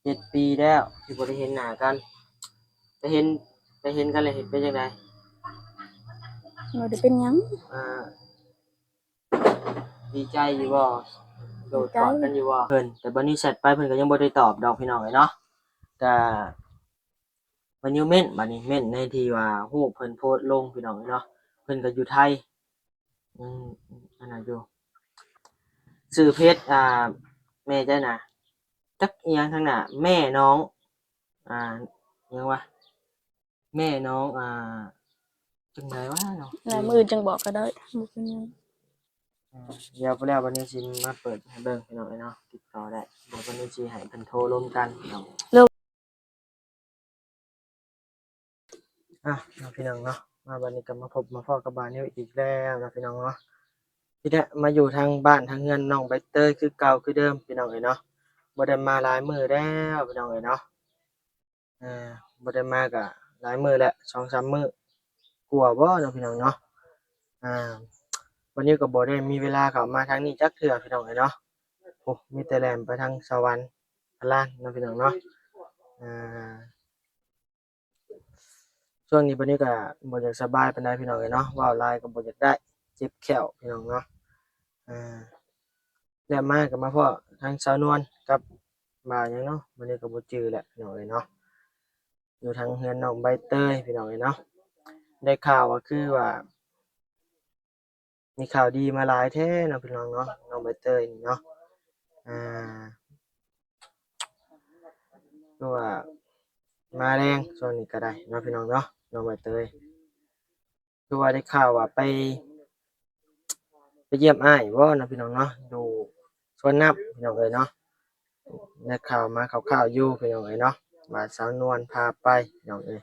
7 ปีแล้วที่บ่ได้เห็นหน้ากันไปเห็นไปเห็นกันแล้วเห็นเป็นจังไดบ่ได้เป็นหยังอ่าดีใจอยู่บ่โดดีใจดกอดกันอยู่บ่เพิ่นแต่บัดนี้แชตไปเพิ่นก็ยังบ่ได้ตอบดอกพี่น้องเอ้ยเนาะก็มันอยู่เม่นบัดนี้เม่นในที่ว่ารูปเพิ่นโพสต์ลงพี่น้องเอ้ยเนาะเพิ่นก็อยู่ไทยอืมอันนั้นอยู่ชื่อเพจแม่จ้ะน่ะจักอิหยังทั้งน่ะแม่น้องอิหยังวะแม่น้องจังไดวะเนาะแล้วมื้ออื่นจังบอกก็ได้บ่เป็นหยังเดี๋ยวพุ่นแล้ววันนี้สิมาเปิดให้เบิ่งพี่น้องเอ้ยเนาะติดต่อได้เดี๋ยววันนี้สิให้เพิ่นโทรร่วมกันพี่น้องเลิกเนาะพี่น้องเนาะมาวันนี้ก็มาพบมาพ้อกับบ้านนี้อีกแล้วนะพี่น้องเนาะที่ได้มาอยู่ทางบ้านทางเฮือนน้องใบเตยคือเก่าคือเดิมพี่น้องเอ้ยเนาะบ่ได้มาหลายมื้อแล้วพี่น้องเอ้ยเนาะบ่ได้มาก็หลายมื้อแล้ว2-3มื้อกว่าบ่เนาะพี่น้องเนาะอ่าวันนี้ก็บ่ได้มีเวลาเข้ามาทางนี้จักเทื่อพี่น้องเอ้ยเนาะโอ้มีแต่แล่นไปทางสวรรค์พะลานเนาะพี่น้องเนาะอ่า ช่วงนี้บัดนี้ก็บ่อยากสบายปานใดพี่น้องเอ้ยเนาะเว้าหลายก็บ่อยากได้เจ็บแข้วพี่น้องเนาะอ่าแล้วมาก็มาพ้อทางสาวนวลกับบ่าวหยังเนาะมื้อนี้ก็บ่จื้อแล้วพี่น้องเอ้ยเนาะอยู่ทางเรือนน้องใบเตยพี่น้องเอ้ยเนาะได้ข่าวว่าคือว่ามีข่าวดีมาหลายแท้เนาะพี่น้องเนาะน้องใบเตยนี่เนาะอ่าคือว่ามาแรงช่วงนี้ก็ได้เนาะพี่น้องเนาะน้องใบเตยคือว่าได้ข่าวว่าไปเยี่ยมอ้ายบ่เนาะพี่น้องเนาะอยู่สวนน้ำพี่น้องเอ้ยเนาะได้ข่าวมาคร่าวๆอยู่พี่น้องเอ้ยเนาะว่าสาวนวลพาไปพี่น้องเอ้ย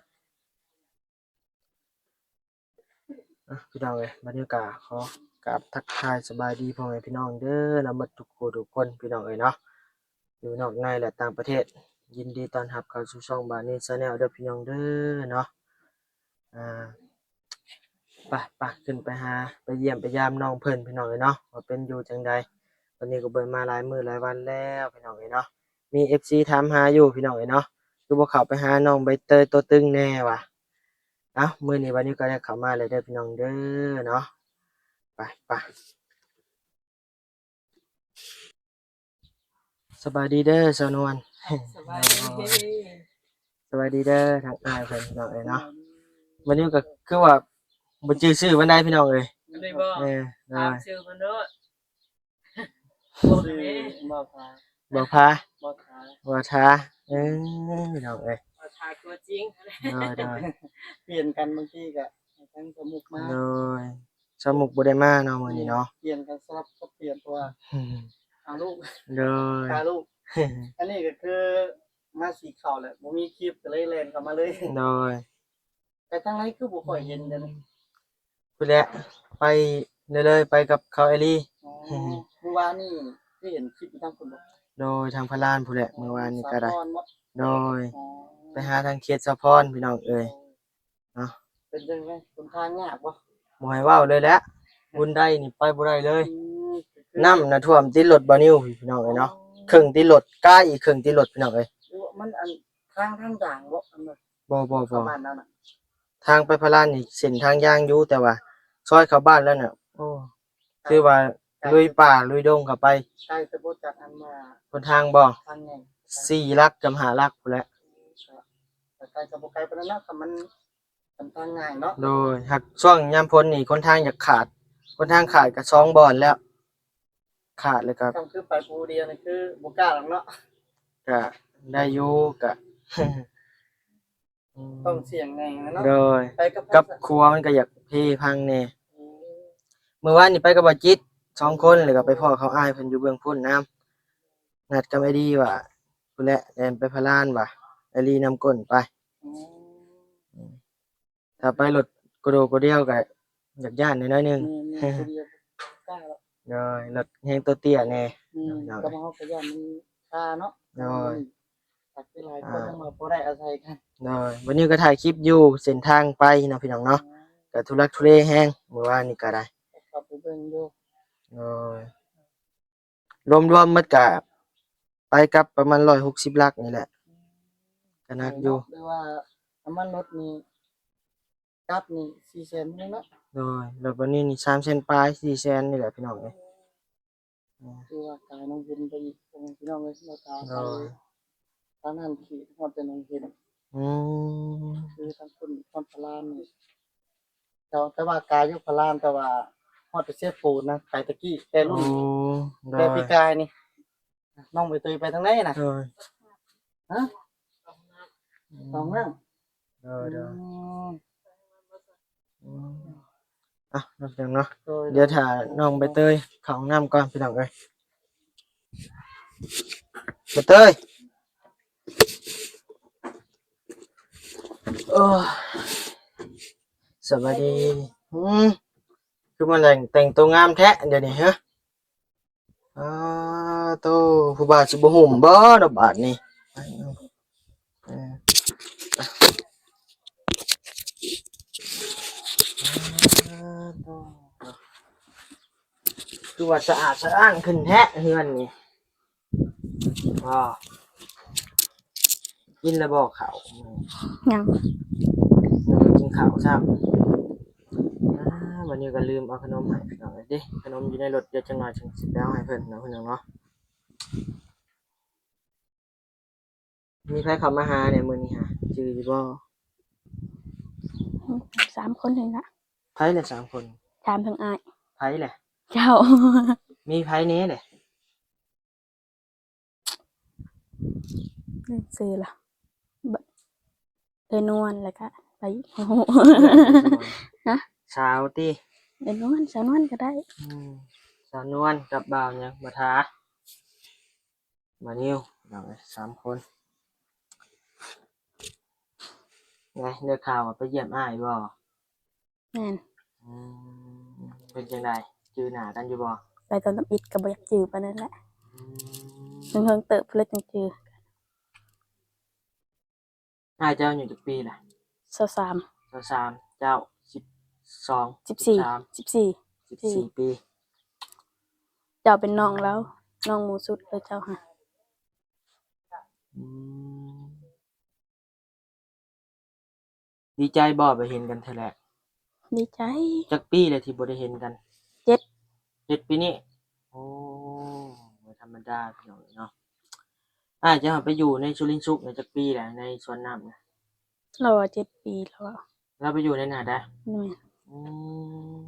พี่น้องเอ้ยบัดนี้ก็ขอกราบทักทายสบายดีพ่อแม่พี่น้องเด้อนำหมดทุกผู้ทุกคนพี่น้องเอ้ยเนาะอยู่นอกในและต่างประเทศยินดีต้อนรับเข้าสู่ช่องบานี่ Channel เด้อพี่น้องเด้อเนาะอ่าไปขึ้นไปหาไปเยี่ยมไปยามน้องเพิ่นพี่น้องเอ้ยเนาะว่าเป็นอยู่จังใดวันนี้ก็เบิ่งมาหลายมื้อหลายวันแล้วพี่น้องเอ้ยเนาะมี FC ถามหาอยู่พี่น้องเอ้ยเนาะคือบ่เข้าไปหาน้องใบเตยตัวตึงแน่ว่ะมื้อนี้วันนี้ก็ได้เข้ามาแล้วเด้อพี่น้องเด้อเนาะไปสบายดีเด้อสาวนวล สบายดี สวัสดีเด้อทางอ้ายเพิ่นพี่น้องเอ้ยเนาะวันนี้ก็คือว่าบ่จื้อชื่อมันได้พี่น้องเอ้ยได้บ่เออได้ ตามชื่อเพิ่นเด้อบ่ได้บ่พาบ่พาบ่ทาบ่ทาเออพี่น้องเอ้ยบ่ทาตัวจริงได้เปลี่ยนกันบางทีก็ให้ทั้งสมุกมาโดยสมุกบ่ได้มาเนาะมื้อนี้เนาะเปลี่ยนกันสลับก็เปลี่ยนตัวเอาลูกโดย พาลูกอันนี้ก็คือมาสีขาวแหละบ่มีคลิปก็เลยแล่นเข้ามาเลย โดย แต่ทางไหนคือบ่ค่อยเห็นเด้อนี่พู้นแหละไปเลยไปกับเขาไอลี่ อ๋อเมื่อวานนี่ที่เห็นคลิปอยู่ทางคนบ่โดยทางพระลานพู้นแหละเมื่อวานนี้ก็ได้ สาพรบ่โดยอ๋อไปหาทางเขตสะพรพี่น้องเอ้ยเนาะ เป็นจังได๋คนทางยากบ่ บ่ให้เว้าเลยแหละบุญได้นี่ไปบ่ได้เลย อืมก็คือ น้ำน่ะท่วมติดรถบ่นิ้วพี่น้องเอ้ยเนาะครึ่งติดรถกายอีกครึ่งติดรถพี่น้องเอ้ยมันอันทางด่างบ่อันนั้นบ่ประมาณนั้นน่ะทางไปพระลานนี่เส้นทางย่างอยู่แต่ว่าซอยเข้าบ้านแล้วน่ะโอ้คือว่าลุยป่าลุยดงเข้าไปใกล้จะบ่จากอันมาหนทางบ่ ทางใหญ่4 ลักกับ5ลักพู้นแหละแต่ใกล้จะบ่ไกลปานนั้นนะถ้ามันทางง่ายเนาะโดยหากช่วงยามพ้นนี่คนทางอยากขาดคนทางขาดก็2บ่อนแล้วขาดเลยครับต้องคือไปผู้เดียวนี่คือบ่กล้าหรอกเนาะก็ได้อยู่ก็ ต้องเสี่ยงแน่เนาะโดยไปกับกับครัวมันก็อยากเพพังแน่เมื่อวานนี่ไปกับบ่จิต2คนแล้วก็ไปพ้อเขาอ้ายเพิ่นอยู่เบื้องพุ่นน้ำนัดกันไว้ดีว่าพุ่นแหละแล่นไปพะลานว่ะไอลีนำก้นไปถ้าไปรถกระโดดกระเดี่ยวก็อยากย้านน้อยๆนึง มีผู้เดียวกล้าแล้ว โดยรถแฮงตัวเตี้ยแน่ก็มาเฮาก็ย่านมันค่าเนาะโดยตักหลายคนมาบ่ได้อาศัยกันโดยวันนี้ก็ถ่ายคลิปอยู่เส้นทางไปเนาะพี่น้องเนาะก็ทุลักทุเลแฮงเมื่อวานนี้ก็ได้ขับไปเบิ่งอยู่โดยรวมๆหมดก็ ไปกลับประมาณ160ลักนี่แหละก็หนักอยู่ หรือว่าน้ำมันรถนี่กลับนี่400,000นี่เนาะ โดยแล้ววันนี้นี่300,000ปลาย400,000นี่แหละพี่น้องเอ้ย คือว่ากายน้องเห็นไปอีกเป็นพี่น้องเลยเราตา โด ไป ย ทางนั้นขี่ฮอดแต่น้องเห็น อืม คือทางคนฮอดพลานนี่แต่ว่ากายอยู่พลานแต่ว่าฮอดไปเสียปูนนะไปตะกี้แต่ โอ้ รุ่น โด แต่ ย ปีกายนี่น้องไปเตยไปทางไหนน่ะ โดย ฮะสองนั่ง โดยโดยอืมอ่ะนับจังเนาะ โดย เดี๋ยวถ้าน้องใบเตยเข้าห้องน้ำก่อนพี่น้องเอ้ยใบเตยโอ้ยสวัสดีคือมาแต่งตัวงามแท้เดี๋ยวนี้ฮะโตผู้บ่าวสิบ่ห่มบ่ดอกบาดนี่เออโตคือว่าสะอาดสะอ้านขึ้นแท้เฮือนนี่ว้ากินแล้วบ่ข้าว ยัง กินข้าวซ้ำวันนี้ก็ลืมเอาขนมให้พี่น้องเลยเด้ขนมอยู่ในรถเดี๋ยวจังหน่อยจังสิไปเอาให้เพิ่นเนาะพี่น้องเนาะมีใครเข้ามาหาเนี่ยมื้อนี้ฮะชื่ออยู่บ่ 3 คนเองละ ไผแหละ3คน ถามถึงอาย ไผแหละ เจ้า มีไผแหน่แหละ ซื้อละบัดเลยนวลแล้วก็ไปโอ้โห ฮะ สาวติ เลยนวลสาวนวลก็ได้ สาวนวลกับบ่าวหยังบ่ทาบ่นิวเนาะ3คนไงได้ข่าวว่าไปเยี่ยมอ้ายบ่ แม่น อืเป็นจังได๋จื้อหน้ากันอยู่บ่ ไปตอนน้ำอิดก็บ่อยากจื้อปานนั้นแหละ อืม เพิ่งเติบเลยจังจื้อ อ้ายเจ้าอยู่จักปีล่ะ 23 23เจ้า12 14 14ปี เจ้าเป็นน้องแล้วน้องหมูสุดเลยเจ้าค่ะ อืมดีใจบ่ไปเห็นกันเทื่อแรก ดีใจ จักปีเลยที่บ่ได้เห็นกัน 7ปีนี้โอ้บ่ธรรมดาพี่น้องเนาะอ้ายเจ้าไปอยู่ในสุรินทร์สุขเนี่ยจักปีแหละในสวนน้ำน่ะ เราว่า7 ปีแล้วอะ แล้วไปอยู่ในน่ะได้ แม่น อืม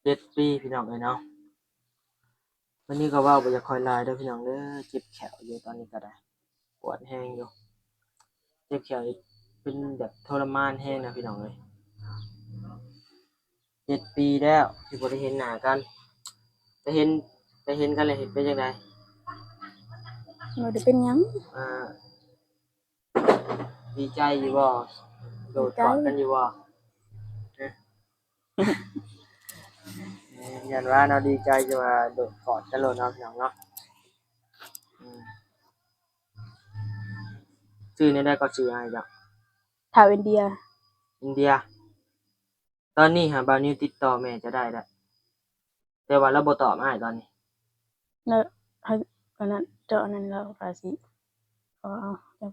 7ปีพี่น้องเอ้ยเนาะวันนี้ก็เว้าบ่อยากค่อยหลายเด้อพี่น้องเด้อเจ็บแขวอยู่ตอนนี้ก็ได้ปวดแฮงอยู่เจ็บแขวนี่เป็นแบบทรมานแฮงนะพี่น้องเอ้ย7ปีแล้วที่บ่ได้เห็นหน้ากันไปเห็นกันแล้วเห็นเป็นจังได๋ บ่ได้เป็นหยัง อ่าดีใจอยู่บ่โดดกอดกันอยู่บ่ฮะยันว่าเนาะดีใจจะว่าโดดกอดกันโลดเนาะพี่น้องเนาะอืมชื่อนี้ได้ก็ชื่ออ้ายจ้ะ ชาวอินเดีย อินเดีย ตอนนี้หาบ่าวนิวติดต่อแม่จะได้แล้วแต่ว่าเราบ่ตอบอ้ายตอนนี้ แล้วให้อันนั้นเจ้าอันนั้นเราก็สิขอเอาเจ้า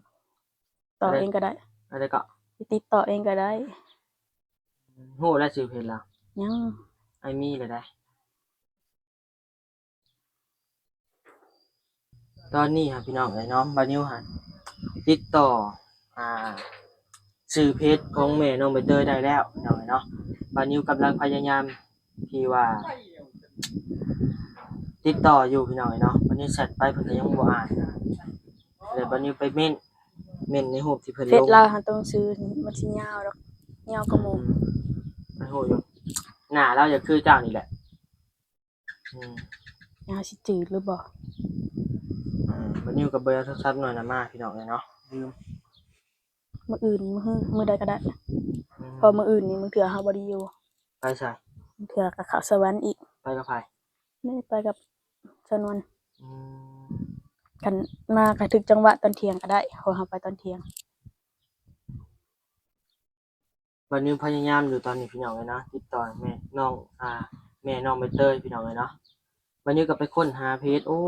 ต่อเองก็ได้ อะไรก็ สิติดต่อเองก็ได้ ฮู้แล้วชื่อเพจแล้ว ยัง ไอ้มีเลยได้ ตอนนี้ครับพี่น้องเอ้ยเนาะบ่าวนิวหันติดต่ออ่าชื่อเพจของแม่น้องใบเตยได้แล้วพี่น้องเอ้ยเนาะบ่าวนิวกำลังพยายามที่ว่า ติดต่ออยู่พี่น้องเอ้ยเนาะวันนี้แชทไปเพิ่นก็ยังบ่อ่านเลยบ่าวนิวไปเม่นในรูปที่เพิ่น เฟ ล ซ ง เราหันต้องซื้อมันสิยาวดอกยาวกว่าหมู่ มันโหอยู่หน้าเราจะคือเจ้านี่แหละอืม ยาวสิจืดหรือบ่ วันนี้อยู่กับเบอร์โทรศัพท์หน่อยนะมาพี่น้องเลยเนาะลืม มื้ออื่นมื้อใดก็ได้ อืม เพอมื้ออื่นนี่มึงเถื่อเฮาบ่ได้อยู่ ไปใส่ มึงเถื่อก็เข้าสวรรค์อีก ไปกับไผ นี่ไปกับชนวน อืม กันมาก็ถึกจังหวะตอนเที่ยงก็ได้เพราะเฮาไปตอนเที่ยง วันนี้พยายามอยู่ตอนนี้พี่น้องเลยเนาะติดต่อแม่น้องแม่น้องใบเตยพี่น้องเลยเนาะ บัดนี้ก็ไปค้นหาเพจโอ้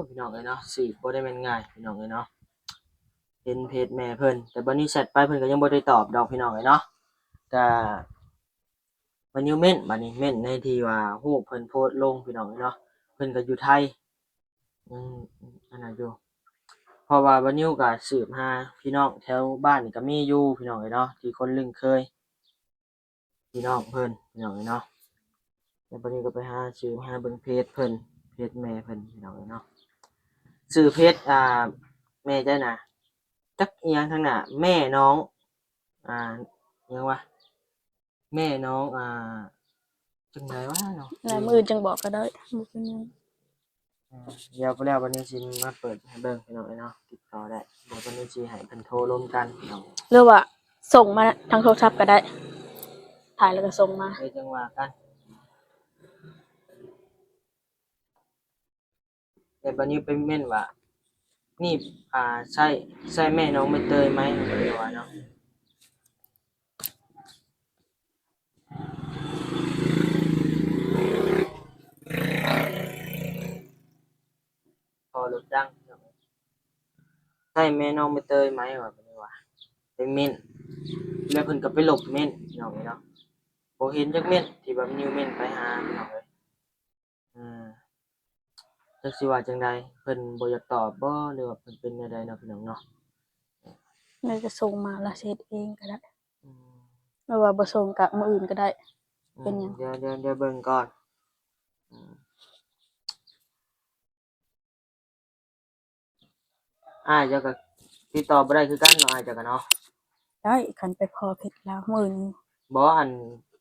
พี่น้องเอ้ยเนาะสืบบ่ได้แม่นง่ายพี่น้องเอ้ยเนาะเห็นเพจแม่เพิ่นแต่บัดนี้แชตไปเพิ่นก็ยังบ่ได้ตอบดอกพี่น้องเอ้ยเนาะก็บัดนี้เม้นบัดนี้เม้นในที่ว่ารูปเพิ่นโพสต์ลงพี่น้องเอ้ยเนาะเพิ่นก็อยู่ไทยอืมอันนั้นอยู่เพราะว่าบัดนี้ก็สืบหาพี่น้องแถวบ้านนี่ก็มีอยู่พี่น้องเอ้ยเนาะที่คนลึงเคยพี่น้องเพิ่นพี่น้องเอ้ยเนาะแล้วบัดนี้ก็ไปหาสืบหาเบิ่งเพจเพิ่นเพจแม่เพิ่นพี่น้องเอ้ยเนาะชื่อเพจแม่จ้ะนะจักอีหยังทั้งน่ะแม่น้องอิหยังวะแม่น้องจังไดวะเนาะแล้วมื้ออื่นจังบอกก็ได้บ่เป็นหยัง เดี๋ยวไปแล้ววันนี้สิมาเปิดให้เบิ่งพี่น้องเอ้ยเนาะติดต่อได้เดี๋ยววันนี้สิให้เพิ่นโทรร่วมกันพี่น้อง หรือว่าส่งมาทางโทรศัพท์ก็ได้ถ่ายแล้วก็ส่งมา ไปจังว่ากันแต่บัดนี้ไปเม่นว่านี่ใช่แม่น้องใบเตยไหมเพิ่นว่าเนาะพอรถดังพี่น้องเอ้ยใช่แม่น้องใบเตยไหมว่าเพิ่นว่าไปเม่นแล้วเพิ่นก็ไปลบเม่นพี่น้องเอ้ยเนาะบ่เห็นจักเม่นที่แบบนิวเม่นไปหาพี่น้องเอ้ยอือจักสิว่าจังใดเพิ่นบ่อยากตอบบ่หรือว่าเพิ่นเป็นแนวใดเนาะพี่น้องเนาะแล้วก็ส่งมาแล้วเฮ็ดเองก็ได้อืม หรือว่าบ่ส่งก็มื้ออื่นก็ได้ เป็นหยัง เดี๋ยวเบิ่งก่อนอืมอ้ายเจ้าก็ติดต่อบ่ได้คือกันเนาะอ้ายเจ้าก็เนาะได้คันไปพ้อเพชรลาวมื้ออื่นบ่อัน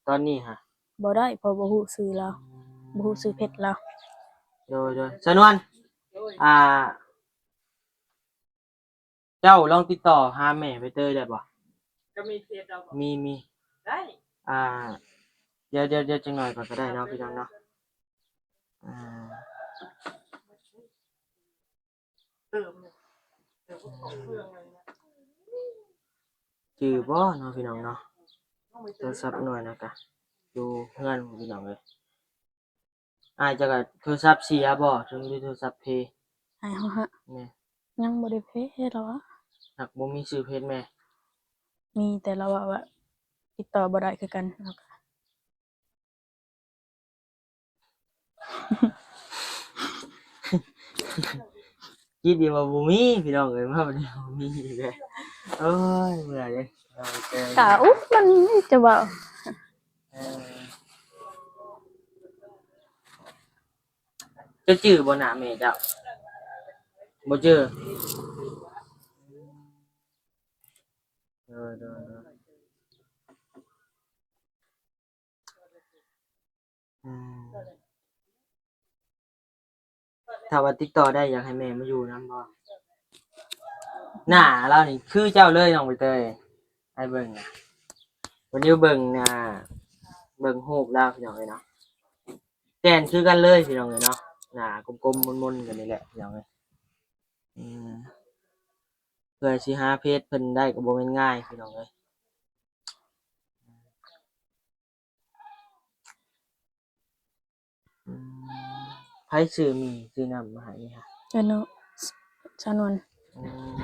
ตอนนี้ค่ะบ่ได้เพราะบ่ฮู้ชื่อเลาบ่ฮู้ชื่อเพชรลาวโดยสนวนอ่าเจ้าลองติดต่อหาแม่ใบเตยได้บ่ก็มีเพจเราบอกมีได้ อ่าเดี๋ยวจักหน่อยก่อนก็ได้เนาะพี่น้องเนาะอ่าเติมเนี่ยเติมพวกของเครื่องอะไรเนี่ยจื้อบ่เนาะพี่น้องเนาะต้องไป โท เติ ร ม ศัพท์หน่อยนะกะอยู่เฮือนพี่น้องเอ้ยอ้ายเจ้าก็โทรศัพท์เสียบ่ถึงได้โทรศัพท์เพย์ให้เฮาฮะแม่ ยังบ่ได้เพชรแล้วอะหักบ่มีชื่อเพจแม่ มีแต่เราว่าติดต่อบ่ได้คือกันแล้วก็ คิดดีว่าบ่มีพี่น้องเอ้ยมาบัดนี้บ่มีอีกแล้วโอ้ยเมื่อยเด้น้องเตยก็อุ๊ยมันจะว่าเออเจ้าชื่อบ่หน้าแม่เจ้าบ่ชื่อเด้ออืมถ้าว่าติดต่อได้อยากให้แม่มาอยู่นำบ่หน้าเรานี่คือเจ้าเลยน้องใบเตยให้เบิ่งน่ะวันนี้เบิ่งเบิ่งรูปแล้วพี่น้องเอ้ยเนาะแต่นคือกันเลยพี่น้องเอ้ยเนาะหน้ากลมๆมนๆกันนี่แหละพี่น้องเอ้ยอืมเพื่อสิหาเพจเพิ่นได้ก็บ่แม่นง่ายพี่น้องเอ้ยอืมไผซื้อหมี่ซื้อน้ำมาให้นี่ฮะ เดี๋ยวหนูชานวน อืม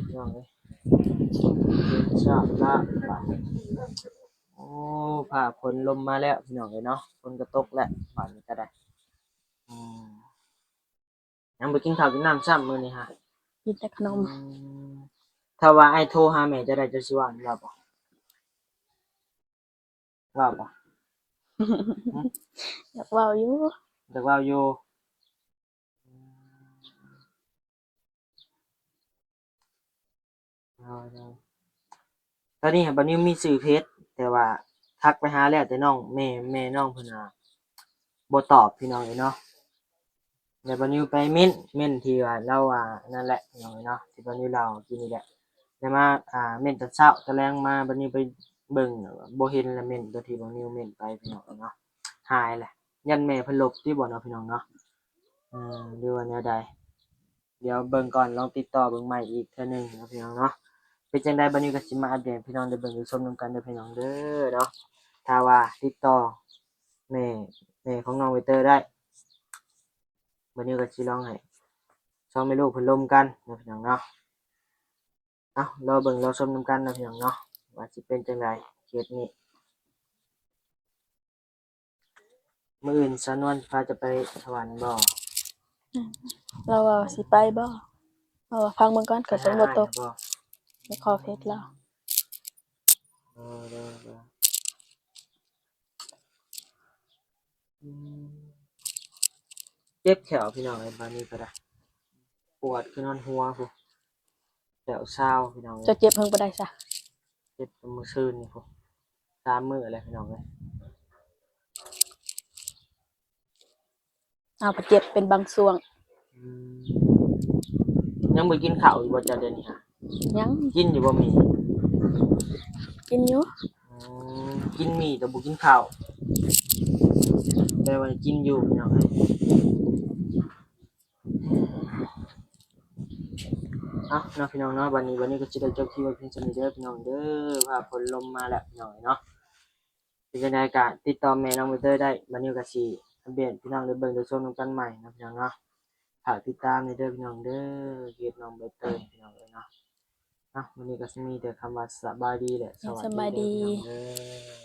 พี่น้องเอ้ยชอบละบาดโอ้ฟ้าฝนลมมาแล้วพี่น้องเอ้ยเนาะฝนก็ตกแล้วบาดนี้ก็ได้อืมยังบ่กินข้าวกินน้ำซ้ำมื้อนี้ฮะกินแต่ขนมอืมถ้าว่าอ้ายโทรหาแม่จะได้จะสิว่าหรือบ่ว่าบ่หือ อยากเว้าอยู่อยากเว้าอยู่เอาๆตอนนี้หั้นบ่นิวมีชื่อเพจแต่ว่าทักไปหาแล้วแต่น้องแม่น้องเพิ่นบ่ตอบพี่น้องเอ้ยเนาะแล้วบ่นิวไปเม้นที่ว่าเรานั่นแหละพี่น้องเอ้ยเนาะที่บ่นิวเล่ากินนี่แหละแล้วมาเม้นแต่เช้าแต่แลงมาบ่นิวไปเบิ่งบ่เห็นแล้วเม้นตัวที่บ่นิวเม้นไปพี่น้องเอ้ยเนาะหายแหละยันแม่เพิ่นลบติบ่เนาะพี่น้องเนาะหรือว่าแนวใดเดี๋ยวเบิ่งก่อนลองติดต่อเบิ่งใหม่อีกเทื่อหนึงเนาะพี่น้องเนาะเป็นจังไดบัดนี้ก็สิมาอัปเดตให้พี่น้องได้เบิ่งได้ชมนํกันเด้อพี่น้องเด้อเนาะถ้าว่าติดต่อแม่ของน้องใบเตยได้ บัดนี้ก็สิลองให้สองแม่ลูกเพิ่นร่วมกันเนาะพี่น้องเนาะรอเบิ่งรอชมนํกันเนาะพี่น้องเนาะว่าสิเป็นจังไดเคสนี้มื้ออื่นสาวนวลพาจะไปสวรรค์บ่ เราว่าสิไปบ่เราว่าฟังเบิ่งก่อนเกิดฝนบ่ตก บ่ ไปขอเพชรเรา เออเด้ออืมเจ็บแขวพี่น้องเอ้ยบัดนี้ก็ได้ปวดคือนอนหัวพุแขวเช้าพี่น้องเอ้ จะ ย เจ็บเพิ่งบ่ได้ซะ เจ็บแต่มื้อซื่นนี่พุ3 มื้อแล้วพี่น้องเอ้ย เอาไปเจ็บเป็นบางช่วง อืมยังบ่กินข้าวอยู่บ่จ้ะเดี๋ยวนี้ฮะ ยัง กินอยู่บ่หมี่ กินอยู่ อืกินหมี่แต่บ่กินข้าวแต่ว่ากินอยู่พี่น้องเอ้ยเนาะพี่น้องเนาะวันนี้ก็สิได้จบคลิปไว้เพียงเท่านี้เด้อพี่น้องเด้อว่าฝนลมมาแล้วพี่น้องเนาะเป็นจังไดก็ติดต่อแม่น้องใบเตยได้บัดนี้ก็สิอัปเดตพี่น้องได้เบิ่งได้ชมนํกันใหม่นะพี่น้องเนาะฝากติดตามในเด้อพี่น้องเด้อเกียรติน้องใบเตยพี่น้องเอ้ยเนาะวันนี้ก็สิมีแต่คำว่าสบายดีแหละสวัสดีเด้อพี่น้องเด้อ